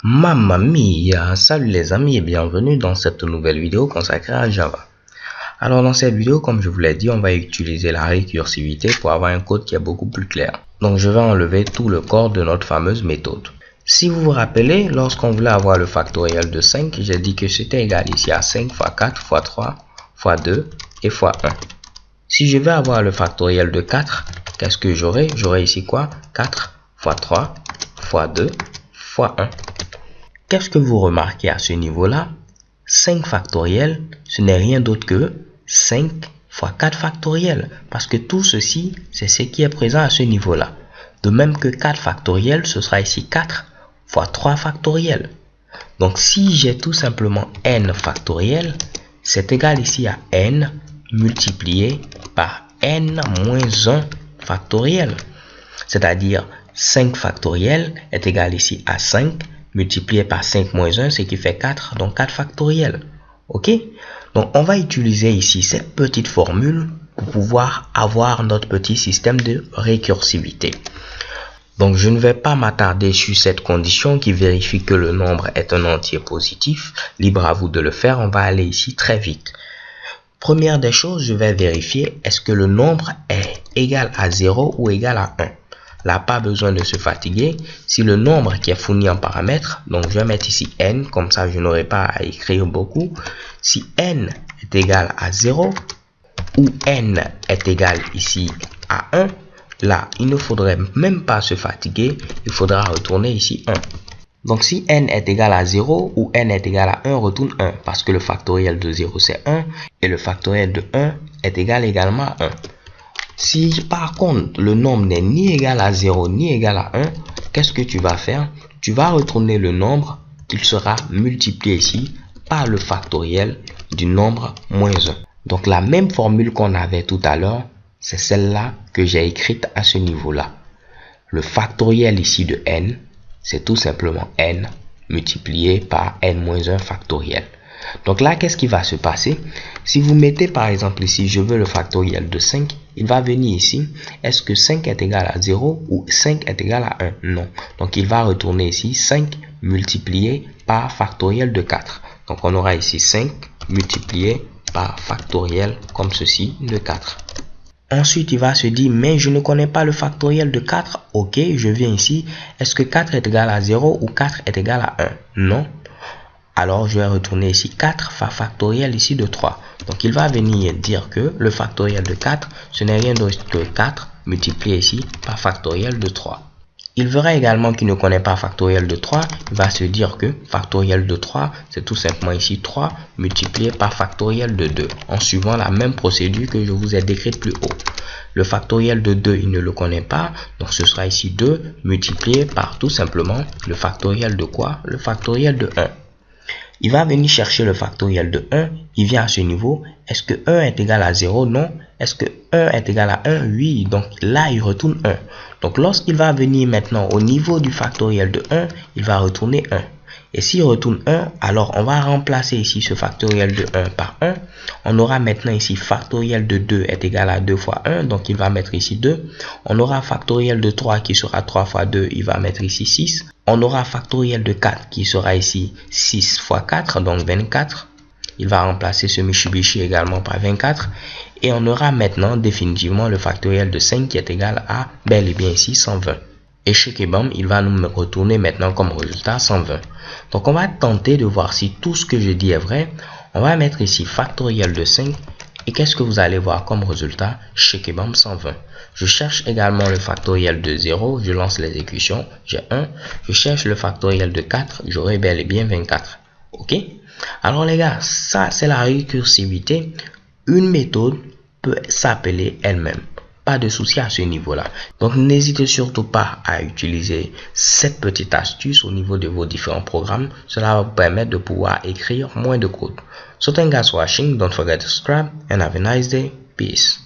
Mamma mia! Salut les amis et bienvenue dans cette nouvelle vidéo consacrée à Java. Alors dans cette vidéo, comme je vous l'ai dit, on va utiliser la récursivité pour avoir un code qui est beaucoup plus clair. Donc je vais enlever tout le corps de notre fameuse méthode. Si vous vous rappelez, lorsqu'on voulait avoir le factoriel de 5, j'ai dit que c'était égal ici à 5 fois 4 fois 3 fois 2 et fois 1. Si je veux avoir le factoriel de 4, qu'est-ce que j'aurai? J'aurai ici quoi? 4 fois 3 fois 2 fois 1. Qu'est-ce que vous remarquez à ce niveau-là? 5 factoriel, ce n'est rien d'autre que 5 fois 4 factoriel. Parce que tout ceci, c'est ce qui est présent à ce niveau-là. De même que 4 factoriel, ce sera ici 4 fois 3 factoriel. Donc si j'ai tout simplement n factoriel, c'est égal ici à n multiplié par n moins 1 factoriel. C'est-à-dire 5 factoriel est égal ici à 5 multiplié par 5 moins 1, ce qui fait 4, donc 4 factoriel. Ok? Donc on va utiliser ici cette petite formule pour pouvoir avoir notre petit système de récursivité. Donc je ne vais pas m'attarder sur cette condition qui vérifie que le nombre est un entier positif. Libre à vous de le faire, on va aller ici très vite. Première des choses, je vais vérifier est-ce que le nombre est égal à 0 ou égal à 1. Là, pas besoin de se fatiguer. Si le nombre qui est fourni en paramètres, donc je vais mettre ici n, comme ça je n'aurai pas à écrire beaucoup. Si n est égal à 0 ou n est égal ici à 1, là, il ne faudrait même pas se fatiguer. Il faudra retourner ici 1. Donc si n est égal à 0 ou n est égal à 1, retourne 1. Parce que le factoriel de 0 c'est 1 et le factoriel de 1 est égal également à 1. Si par contre le nombre n'est ni égal à 0 ni égal à 1, qu'est-ce que tu vas faire? Tu vas retourner le nombre qu'il sera multiplié ici par le factoriel du nombre moins 1. Donc la même formule qu'on avait tout à l'heure, c'est celle-là que j'ai écrite à ce niveau-là. Le factoriel ici de n, c'est tout simplement n multiplié par n moins 1 factoriel. Donc là, qu'est-ce qui va se passer? Si vous mettez par exemple ici, je veux le factoriel de 5, il va venir ici. Est-ce que 5 est égal à 0 ou 5 est égal à 1? Non. Donc il va retourner ici 5 multiplié par factoriel de 4. Donc on aura ici 5 multiplié par factoriel comme ceci de 4. Ensuite, il va se dire, mais je ne connais pas le factoriel de 4. Ok, je viens ici. Est-ce que 4 est égal à 0 ou 4 est égal à 1? Non. Alors, je vais retourner ici 4 fois factoriel ici de 3. Donc, il va venir dire que le factoriel de 4, ce n'est rien d'autre que 4 multiplié ici par factoriel de 3. Il verra également qu'il ne connaît pas factoriel de 3. Il va se dire que factoriel de 3, c'est tout simplement ici 3 multiplié par factoriel de 2. En suivant la même procédure que je vous ai décrite plus haut. Le factoriel de 2, il ne le connaît pas. Donc, ce sera ici 2 multiplié par tout simplement le factoriel de quoi? Le factoriel de 1. Il va venir chercher le factoriel de 1, il vient à ce niveau. Est-ce que 1 est égal à 0? Non. Est-ce que 1 est égal à 1? Oui. Donc là, il retourne 1. Donc lorsqu'il va venir maintenant au niveau du factoriel de 1, il va retourner 1. Et s'il retourne 1, alors on va remplacer ici ce factoriel de 1 par 1. On aura maintenant ici factoriel de 2 est égal à 2 fois 1, donc il va mettre ici 2. On aura factoriel de 3 qui sera 3 fois 2, il va mettre ici 6. On aura factoriel de 4 qui sera ici 6 fois 4, donc 24. Il va remplacer ce Mitsubishi également par 24. Et on aura maintenant définitivement le factoriel de 5 qui est égal à bel et bien ici 120. Et chez Kebam, il va nous retourner maintenant comme résultat 120. Donc on va tenter de voir si tout ce que je dis est vrai. On va mettre ici factoriel de 5. Et qu'est-ce que vous allez voir comme résultat? Chez Kebam 120. Je cherche également le factoriel de 0. Je lance l'exécution. J'ai 1. Je cherche le factoriel de 4. J'aurai bel et bien 24. Ok? Alors les gars, ça c'est la récursivité. Une méthode peut s'appeler elle-même. Pas de souci à ce niveau-là. Donc, n'hésitez surtout pas à utiliser cette petite astuce au niveau de vos différents programmes. Cela va vous permettre de pouvoir écrire moins de code. So, thank you guys for watching. Don't forget to subscribe and have a nice day. Peace.